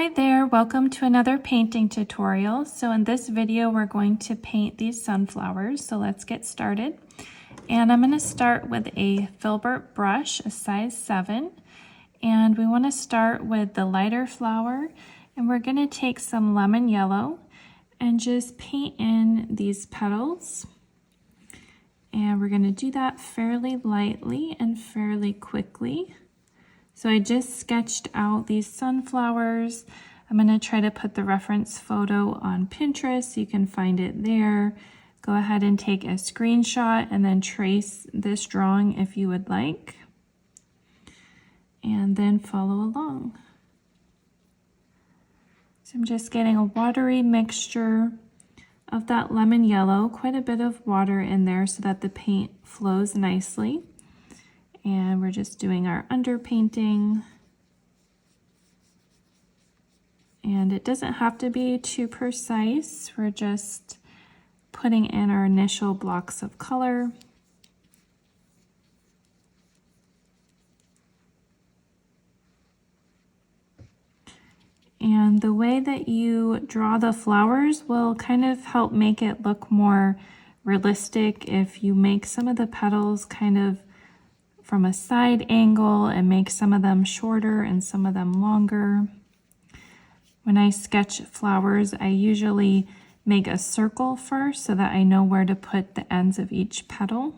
Hi there, welcome to another painting tutorial. So in this video, we're going to paint these sunflowers. So let's get started. And I'm going to start with a filbert brush, a size 7. And we want to start with the lighter flower. And we're going to take some lemon yellow and just paint in these petals. And we're going to do that fairly lightly and fairly quickly. So I just sketched out these sunflowers. I'm going to try to put the reference photo on Pinterest so you can find it there. Go ahead and take a screenshot and then trace this drawing if you would like. And then follow along. So I'm just getting a watery mixture of that lemon yellow, quite a bit of water in there so that the paint flows nicely. And we're just doing our underpainting. And it doesn't have to be too precise. We're just putting in our initial blocks of color. And the way that you draw the flowers will kind of help make it look more realistic if you make some of the petals kind of from a side angle and make some of them shorter and some of them longer. When I sketch flowers, I usually make a circle first so that I know where to put the ends of each petal.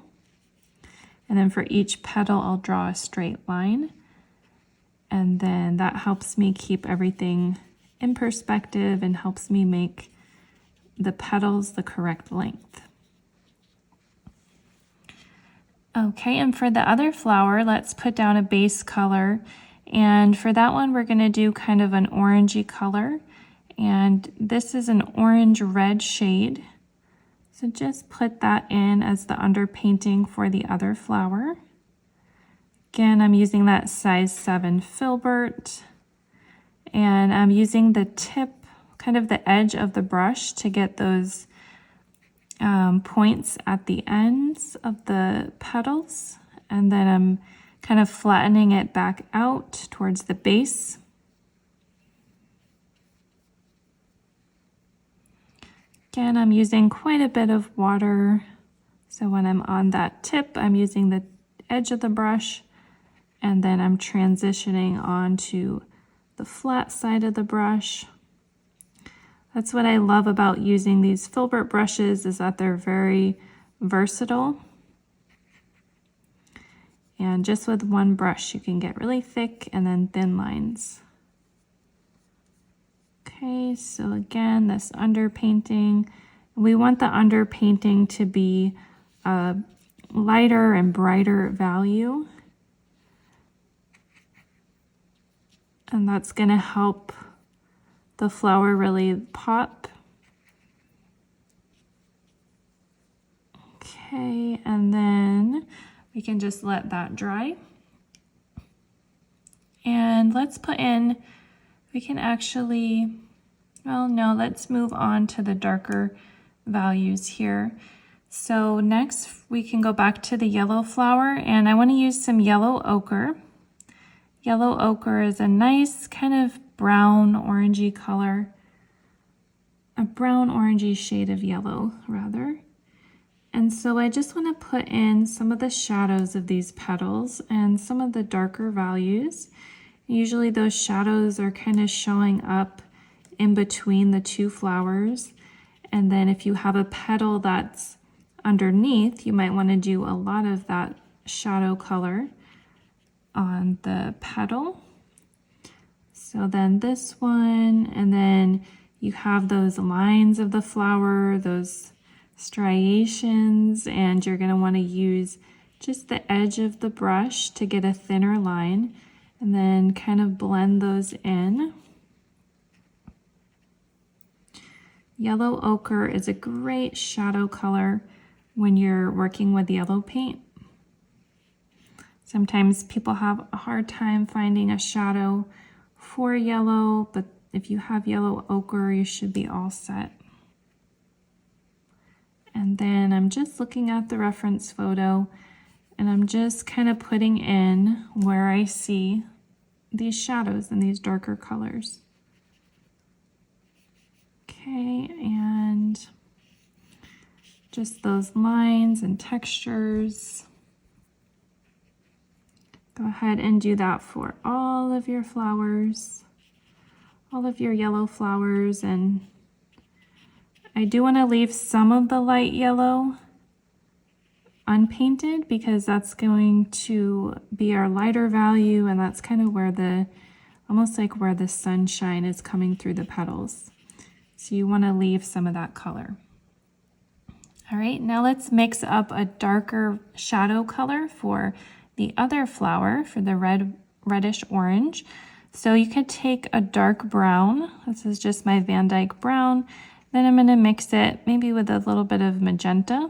And then for each petal, I'll draw a straight line. And then that helps me keep everything in perspective and helps me make the petals the correct length. Okay, and for the other flower, let's put down a base color. And for that one, we're going to do kind of an orangey color. And this is an orange-red shade. So just put that in as the underpainting for the other flower. Again, I'm using that size 7 filbert. And I'm using the tip, kind of the edge of the brush to get those points at the ends of the petals, and then I'm kind of flattening it back out towards the base. Again, I'm using quite a bit of water, so when I'm on that tip, I'm using the edge of the brush, and then I'm transitioning onto the flat side of the brush. That's what I love about using these filbert brushes, is that they're very versatile. And just with one brush, you can get really thick and then thin lines. Okay, so again, this underpainting. We want the underpainting to be a lighter and brighter value. And that's going to help the flower really pop. Okay, and then we can just let that dry. And let's put in, we can actually, well, no, let's move on to the darker values here. So next we can go back to the yellow flower, and I want to use some yellow ochre. Yellow ochre is a nice kind of brown orangey color, a brown orangey shade of yellow rather. And so I just want to put in some of the shadows of these petals and some of the darker values. Usually those shadows are kind of showing up in between the two flowers. And then if you have a petal that's underneath, you might want to do a lot of that shadow color on the petal. So then this one, and then you have those lines of the flower, those striations, and you're going to want to use just the edge of the brush to get a thinner line, and then kind of blend those in. Yellow ochre is a great shadow color when you're working with yellow paint. Sometimes people have a hard time finding a shadow for yellow, but if you have yellow ochre, you should be all set. And then I'm just looking at the reference photo, and I'm just kind of putting in where I see these shadows and these darker colors. Okay, and just those lines and textures. Go ahead and do that for all of your flowers, all of your yellow flowers. And I do want to leave some of the light yellow unpainted because that's going to be our lighter value, and that's kind of where the, almost like where the sunshine is coming through the petals. So you want to leave some of that color. All right, now let's mix up a darker shadow color for the other flower, for the reddish orange. So you could take a dark brown. This is just my Vandyke Brown. Then I'm going to mix it maybe with a little bit of magenta.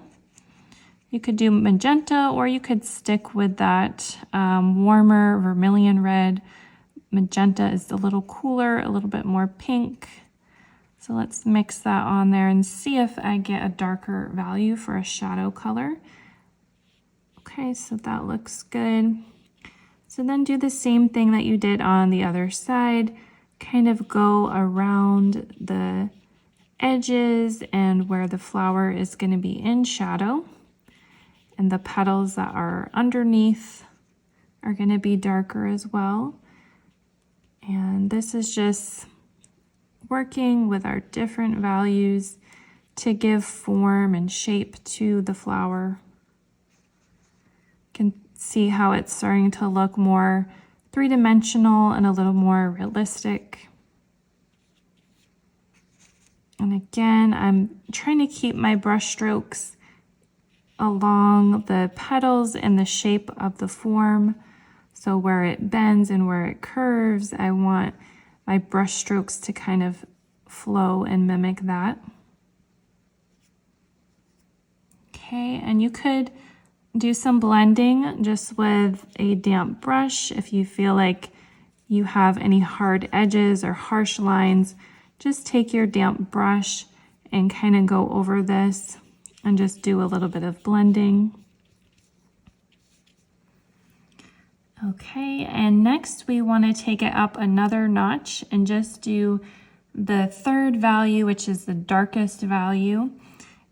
You could do magenta, or you could stick with that warmer vermilion red. Magenta is a little cooler, a little bit more pink. So let's mix that on there and see if I get a darker value for a shadow color. Okay, so that looks good. So then do the same thing that you did on the other side. Kind of go around the edges and where the flower is going to be in shadow. And the petals that are underneath are going to be darker as well. And this is just working with our different values to give form and shape to the flower. You can see how it's starting to look more three-dimensional and a little more realistic. And again, I'm trying to keep my brush strokes along the petals and the shape of the form. So where it bends and where it curves, I want my brush strokes to kind of flow and mimic that. Okay, and you could do some blending just with a damp brush. If you feel like you have any hard edges or harsh lines, just take your damp brush and kind of go over this and just do a little bit of blending. Okay, and next we want to take it up another notch and just do the third value, which is the darkest value.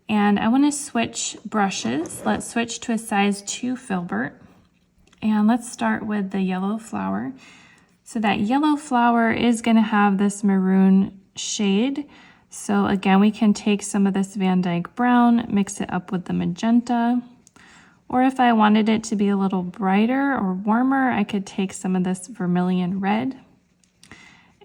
And I want to switch brushes. Let's switch to a size 2 filbert. And let's start with the yellow flower. So that yellow flower is going to have this maroon shade. So again, we can take some of this Vandyke Brown, mix it up with the magenta. Or if I wanted it to be a little brighter or warmer, I could take some of this vermilion red.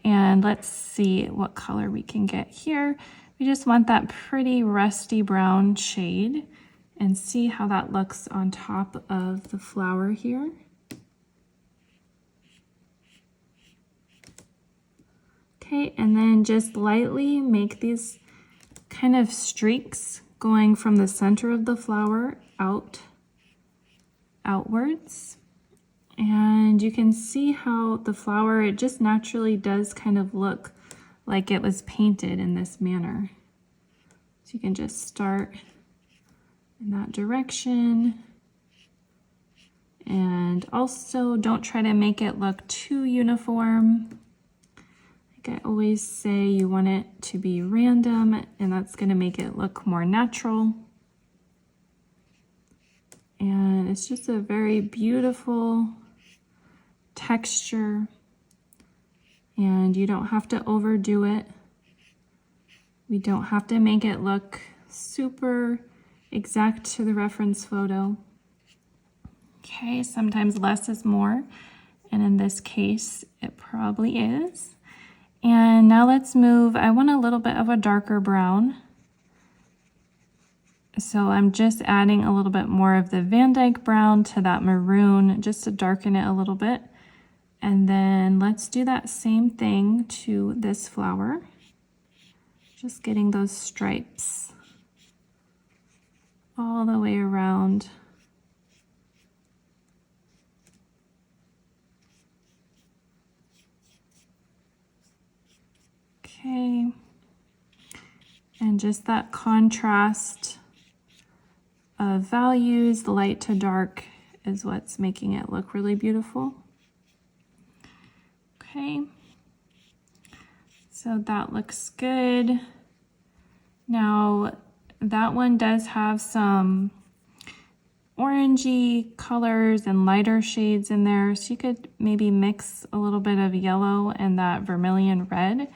And let's see what color we can get here. We just want that pretty rusty brown shade, and see how that looks on top of the flower here. Okay, and then just lightly make these kind of streaks going from the center of the flower outwards. And you can see how the flower, it just naturally does kind of look like it was painted in this manner. So you can just start in that direction. And also don't try to make it look too uniform. Like I always say, you want it to be random, and that's going to make it look more natural. And it's just a very beautiful texture, and you don't have to overdo it. We don't have to make it look super exact to the reference photo. Okay, sometimes less is more, and in this case, it probably is. And now let's move, I want a little bit of a darker brown. So I'm just adding a little bit more of the Vandyke Brown to that maroon, just to darken it a little bit. And then let's do that same thing to this flower. Just getting those stripes all the way around. Okay. And just that contrast of values, the light to dark, is what's making it look really beautiful. Okay, so that looks good. Now, that one does have some orangey colors and lighter shades in there, so you could maybe mix a little bit of yellow and that vermilion red,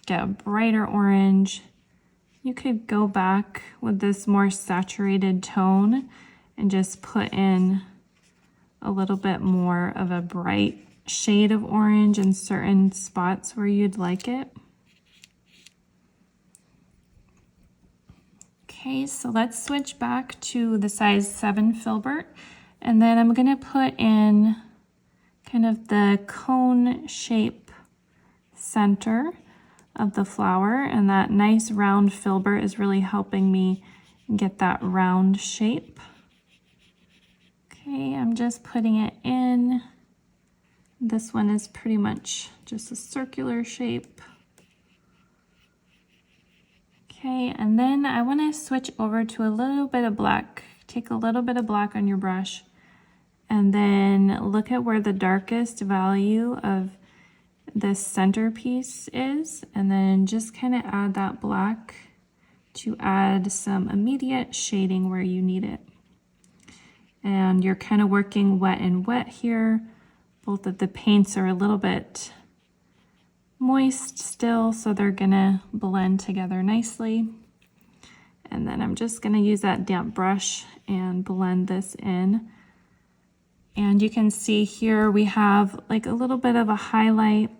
get a brighter orange. You could go back with this more saturated tone and just put in a little bit more of a bright shade of orange in certain spots where you'd like it. Okay, so let's switch back to the size 7 filbert, and then I'm going to put in kind of the cone shape center of the flower, and that nice round filbert is really helping me get that round shape. Okay, I'm just putting it in. This one is pretty much just a circular shape. Okay, and then I want to switch over to a little bit of black. Take a little bit of black on your brush and then look at where the darkest value of this centerpiece is, and then just kind of add that black to add some immediate shading where you need it. And you're kind of working wet and wet here. Both of the paints are a little bit moist still, so they're gonna blend together nicely. And then I'm just gonna use that damp brush and blend this in. And you can see here we have like a little bit of a highlight.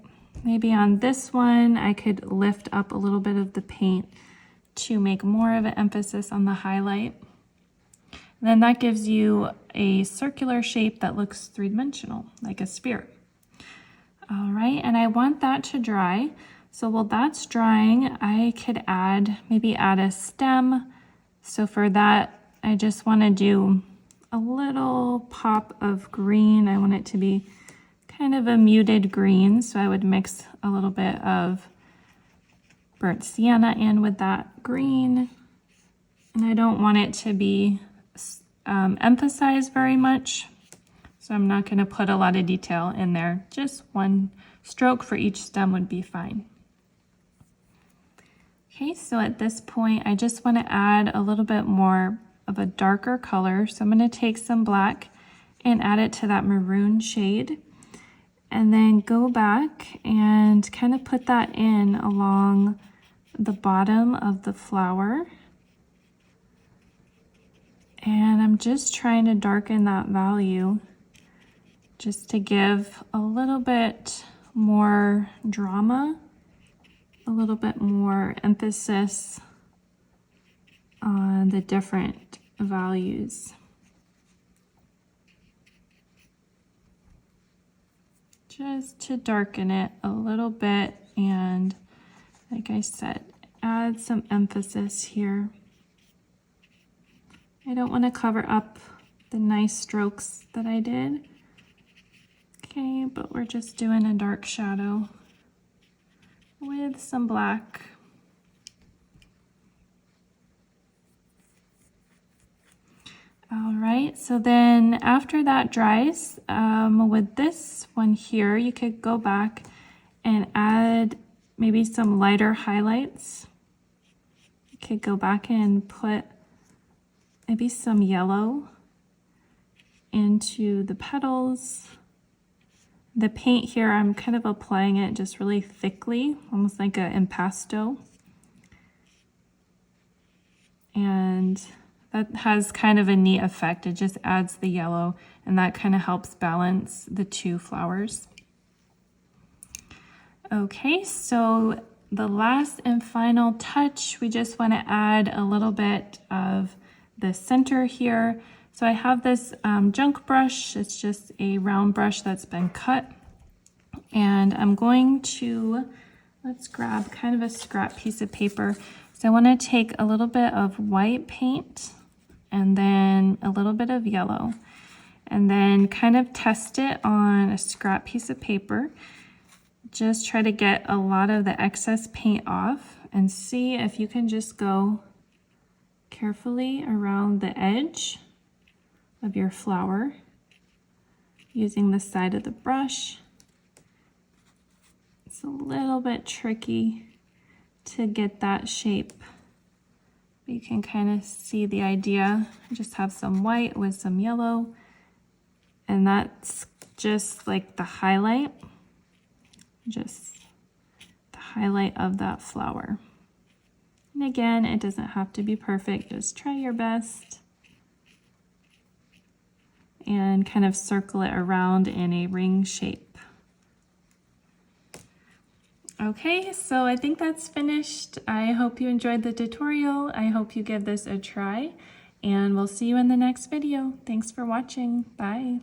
Maybe on this one I could lift up a little bit of the paint to make more of an emphasis on the highlight. And then that gives you a circular shape that looks three-dimensional, like a sphere. All right, and I want that to dry. So while that's drying, I could maybe add a stem. So for that, I just want to do a little pop of green. I want it to be kind of a muted green. So I would mix a little bit of Burt Sienna in with that green. And I don't want it to be emphasized very much. So I'm not going to put a lot of detail in there. Just one stroke for each stem would be fine. Okay, so at this point, I just want to add a little bit more of a darker color. So I'm going to take some black and add it to that maroon shade. And then go back and kind of put that in along the bottom of the flower. And I'm just trying to darken that value, just to give a little bit more drama, a little bit more emphasis on the different values. Just to darken it a little bit and, like I said, add some emphasis here. I don't want to cover up the nice strokes that I did. Okay, but we're just doing a dark shadow with some black. All right, so then after that dries, with this one here, you could go back and add maybe some lighter highlights. You could go back and put maybe some yellow into the petals. The paint here, I'm kind of applying it just really thickly, almost like an impasto. And that has kind of a neat effect. It just adds the yellow, and that kind of helps balance the two flowers. Okay, so the last and final touch, we just want to add a little bit of the center here. So I have this junk brush. It's just a round brush that's been cut. And I'm going to, let's grab kind of a scrap piece of paper. So I want to take a little bit of white paint and then a little bit of yellow, and then kind of test it on a scrap piece of paper. Just try to get a lot of the excess paint off and see if you can just go carefully around the edge of your flower using the side of the brush. It's a little bit tricky to get that shape You can kind of see the idea. Just have some white with some yellow, and that's just like the highlight, just the highlight of that flower. And again, it doesn't have to be perfect, just try your best and kind of circle it around in a ring shape. Okay, so I think that's finished. I hope you enjoyed the tutorial. I hope you give this a try, and we'll see you in the next video. Thanks for watching. Bye.